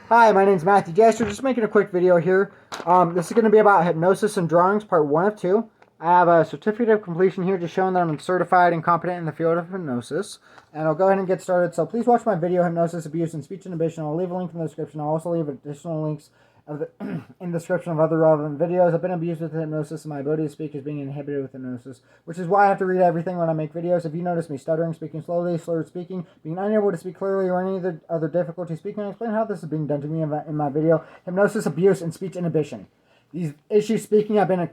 Hi, my name is Matthew Jasper. Just making a quick video here. This is going to be about hypnosis and drawings, part 1 of 2. I have a certificate of completion here just showing that I'm certified and competent in the field of hypnosis. And I'll go ahead and get started. So please watch my video, Hypnosis, Abuse, and Speech Inhibition. I'll leave a link in the description. I'll also leave additional links in the description of other relevant videos. I've been abused with hypnosis, and my ability to speak is being inhibited with hypnosis, which is why I have to read everything when I make videos. If you notice me stuttering, speaking slowly, slurred speaking, being unable to speak clearly, or any other difficulty speaking, I'll explain how this is being done to me in my video, Hypnosis, Abuse, and Speech Inhibition. These issues speaking have been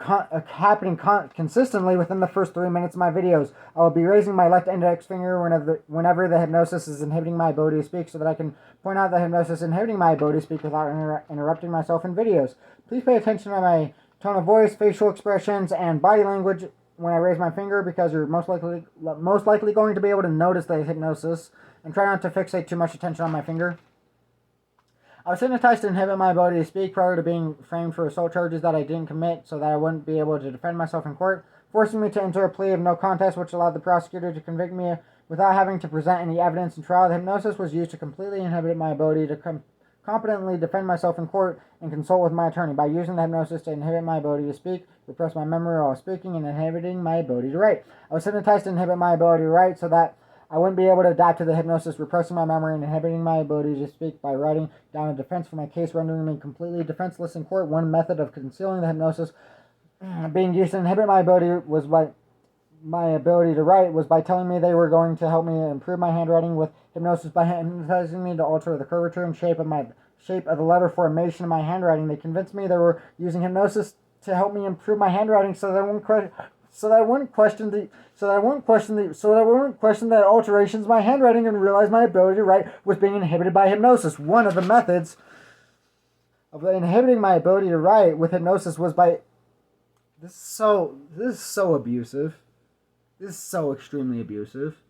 happening consistently within the first 3 minutes of my videos. I will be raising my left index finger whenever the hypnosis is inhibiting my ability to speak, so that I can point out the hypnosis inhibiting my ability to speak without interrupting myself in videos. Please pay attention to my tone of voice, facial expressions, and body language when I raise my finger, because you're most likely going to be able to notice the hypnosis, and try not to fixate too much attention on my finger. I was hypnotized to inhibit my ability to speak prior to being framed for assault charges that I didn't commit, so that I wouldn't be able to defend myself in court, forcing me to enter a plea of no contest, which allowed the prosecutor to convict me without having to present any evidence in trial. The hypnosis was used to completely inhibit my ability to competently defend myself in court and consult with my attorney. By using the hypnosis to inhibit my ability to speak, repress my memory while speaking, and inhibiting my ability to write. I was hypnotized to inhibit my ability to write so that I wouldn't be able to adapt to the hypnosis, repressing my memory and inhibiting my ability to speak by writing down a defense for my case, rendering me completely defenseless in court. One method of concealing the hypnosis being used to inhibit my ability to write was by telling me they were going to help me improve my handwriting with hypnosis by hypnotizing me to alter the curvature and shape of the letter formation of my handwriting. They convinced me they were using hypnosis to help me improve my handwriting so that I wouldn't question the alterations of my handwriting and realize my ability to write was being inhibited by hypnosis. One of the methods of inhibiting my ability to write with hypnosis was by this is so abusive. This is so extremely abusive.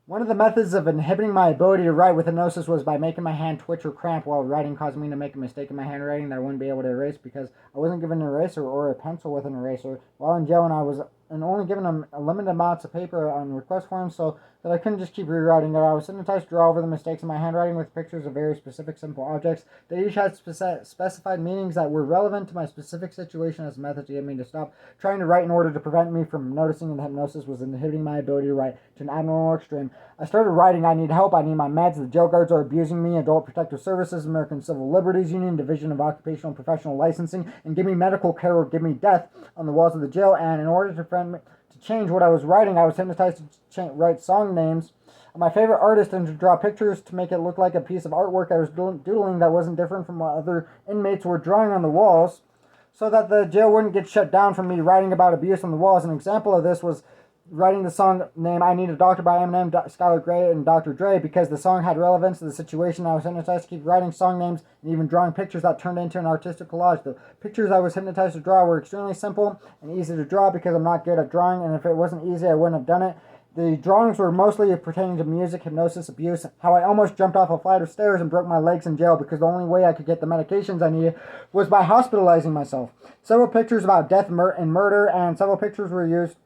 One of the methods of inhibiting my ability to write with hypnosis was by making my hand twitch or cramp while writing, causing me to make a mistake in my handwriting that I wouldn't be able to erase because I wasn't given an eraser or a pencil with an eraser while in jail, and I was only given a limited amounts of paper on request forms, so that I couldn't just keep rewriting it. I was hypnotized to draw over the mistakes in my handwriting with pictures of very specific simple objects. They each had specified meanings that were relevant to my specific situation as a method to get me to stop trying to write in order to prevent me from noticing the hypnosis was inhibiting my ability to write to an abnormal extreme. I started writing, "I need help, I need my meds, the jail guards are abusing me, Adult Protective Services, American Civil Liberties Union, Division of Occupational and Professional Licensing, and give me medical care or give me death" on the walls of the jail. And in order to change what I was writing, I was hypnotized to write song names of my favorite artist and to draw pictures to make it look like a piece of artwork I was doodling that wasn't different from what other inmates were drawing on the walls, so that the jail wouldn't get shut down from me writing about abuse on the walls. An example of this was writing the song name "I Need a Doctor" by Eminem, Skylar Grey, and Dr. Dre, because the song had relevance to the situation. I was hypnotized to keep writing song names and even drawing pictures that turned into an artistic collage. The pictures I was hypnotized to draw were extremely simple and easy to draw because I'm not good at drawing, and if it wasn't easy, I wouldn't have done it. The drawings were mostly pertaining to music, hypnosis, abuse, how I almost jumped off a flight of stairs and broke my legs in jail because the only way I could get the medications I needed was by hospitalizing myself. Several pictures about death and murder, and several pictures were used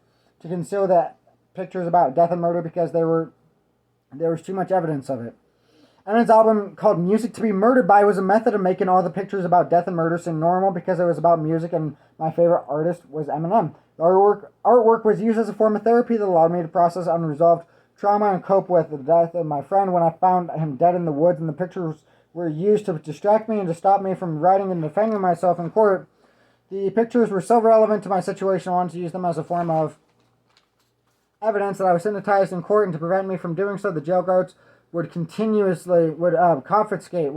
to conceal the pictures about death and murder because there was too much evidence of it. Eminem's album called "Music to Be Murdered By" was a method of making all the pictures about death and murder seem normal because it was about music and my favorite artist was Eminem. The artwork was used as a form of therapy that allowed me to process unresolved trauma and cope with the death of my friend when I found him dead in the woods, and the pictures were used to distract me and to stop me from writing and defending myself in court. The pictures were so relevant to my situation I wanted to use them as a form of evidence that I was hypnotized in court, and to prevent me from doing so, the jail guards would confiscate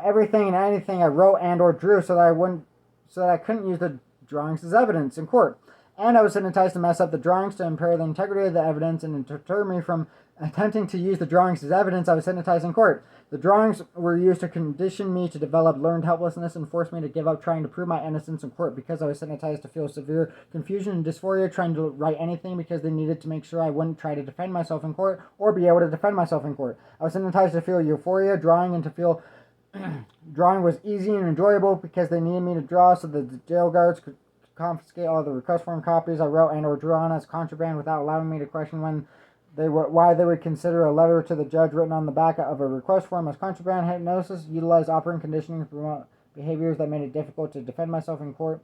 everything and anything I wrote and or drew so that I couldn't use the drawings as evidence in court. And I was hypnotized to mess up the drawings to impair the integrity of the evidence and to deter me from attempting to use the drawings as evidence. I was hypnotized in court. The drawings were used to condition me to develop learned helplessness and force me to give up trying to prove my innocence in court because I was hypnotized to feel severe confusion and dysphoria trying to write anything because they needed to make sure I wouldn't try to defend myself in court or be able to defend myself in court. I was hypnotized to feel euphoria drawing and to feel drawing was easy and enjoyable because they needed me to draw so that the jail guards could confiscate all the request form copies I wrote and or drew on as contraband without allowing me to question when why they would consider a letter to the judge written on the back of a request form as contraband. Hypnosis utilized operant conditioning to promote behaviors that made it difficult to defend myself in court,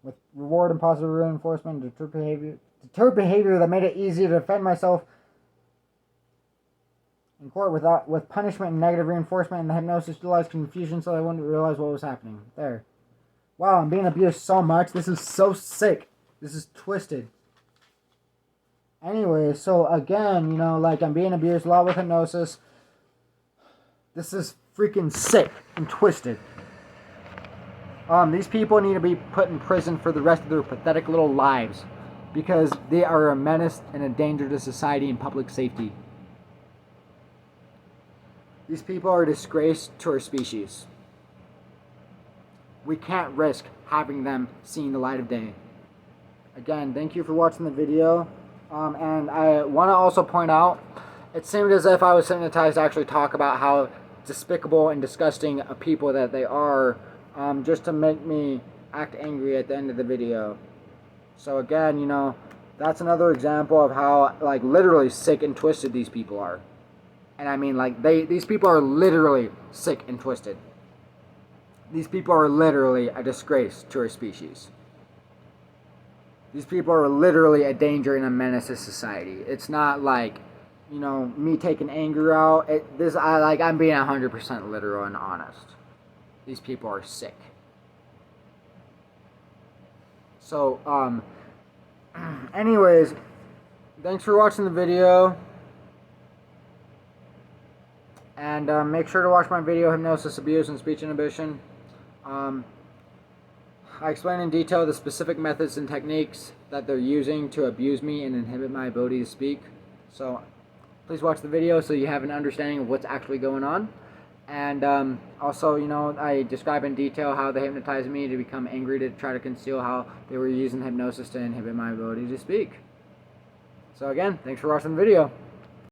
with reward and positive reinforcement, deter behavior that made it easy to defend myself in court with punishment and negative reinforcement. And the hypnosis utilized confusion so I wouldn't realize what was happening. There. Wow, I'm being abused so much. This is so sick. This is twisted. Anyway, so again, you know, like I'm being abused a lot with hypnosis. This is freaking sick and twisted. These people need to be put in prison for the rest of their pathetic little lives because they are a menace and a danger to society and public safety. These people are a disgrace to our species. We can't risk having them seeing the light of day. Again, thank you for watching the video. And I want to also point out, it seemed as if I was hypnotized to actually talk about how despicable and disgusting a people that they are, just to make me act angry at the end of the video. So again, you know, that's another example of how, like, literally sick and twisted these people are. And I mean, like, these people are literally sick and twisted. These people are literally a disgrace to our species. These people are literally a danger and a menace to society. It's not like, you know, me taking anger out. I'm being 100% literal and honest. These people are sick. So, anyways, thanks for watching the video. And make sure to watch my video, Hypnosis, Abuse, and Speech Inhibition. I explain in detail the specific methods and techniques that they're using to abuse me and inhibit my ability to speak. So please watch the video so you have an understanding of what's actually going on. And also, you know, I describe in detail how they hypnotized me to become angry, to try to conceal how they were using hypnosis to inhibit my ability to speak. So again, thanks for watching the video.